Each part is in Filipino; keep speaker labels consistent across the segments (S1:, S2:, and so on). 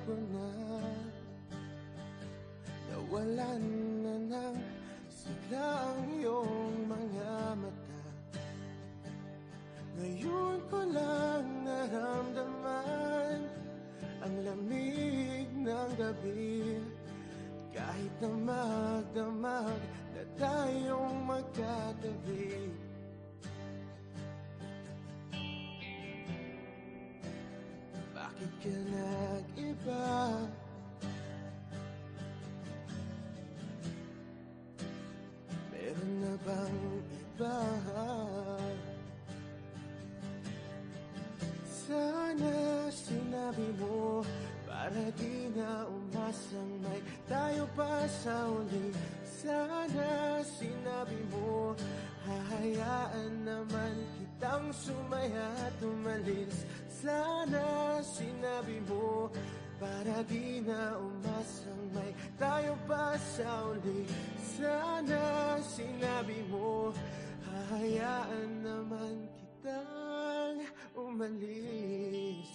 S1: ko na nawalan na ng sigla ang iyong mga mata. Ngayon ko lang naramdaman ang lamig ng gabi, kahit na magdamag na tayong magkatabi. Bakit ka nag-iba? Meron na bang iba? Sana sinabi mo para di na umasang may tayo pa sa uli. Sana sinabi mo hahayaan naman kitang sumaya at umalis. Sana sinabi mo para di na umasang may tayo pa sa uli. Sana sinabi mo hahayaan naman kitang umalis.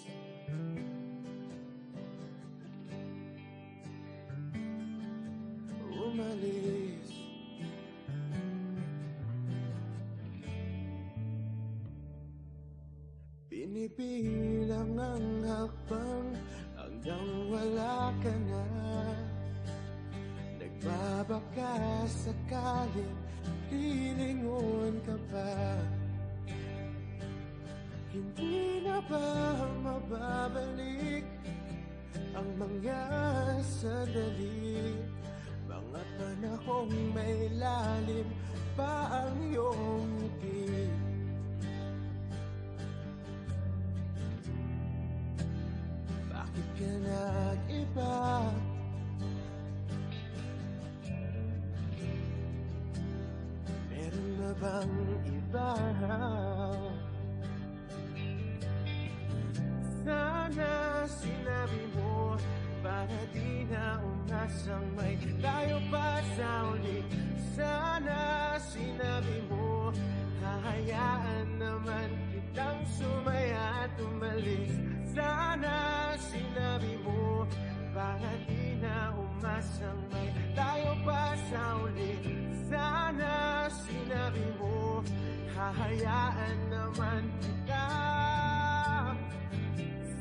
S1: Umalis. Binibilang ang hakbang hanggang wala ka na. Nagbabaka sakaling lilingon ka pa. Hindi na ba mababalik ang mga sandali, mga panahong may lalim pa ang iyong ngiti? Bakit ka nag-iba? Meron na bang iba? Sana sinabi mo para di na umasang may tayo pa sa uli. Sana sinabi mo hahayaan naman kitang sumaya at umalis. Sana sinabi mo para di na umasang may tayo pa sa uli. Sana sinabi mo hahayaan naman kita.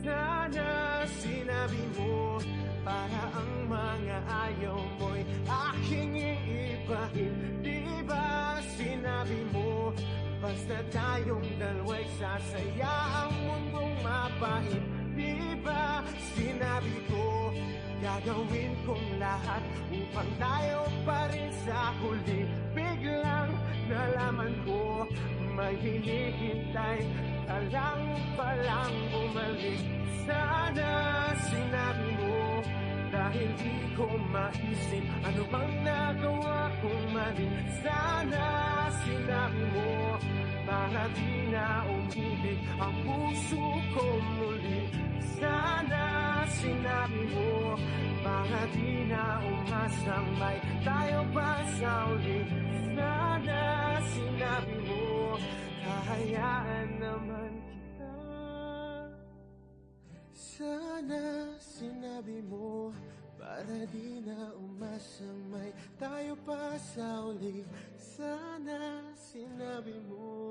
S1: Sana sinabi mo para ang mga ayaw mo'y aking iibahin. Di ba sinabi mo basta tayong dalawa'y sasaya ang mundong mapait? Di ba sinabi ko gagawin kong lahat upang tayo pa rin sa huli? Biglang nalaman ko may hinihintay, alang palang bumalik. Sana sinabi mo dahil di ko maisip ano bang nagawa kong mali. Sana sinabi mo para di na umibig ang puso ko muli. Sana sinabi mo para di na umasang may tayo pa sa uli. Sana sinabi mo hahayaan naman kita. Sana sinabi mo para di na umasang may tayo pa sa uli. Sana sinabi mo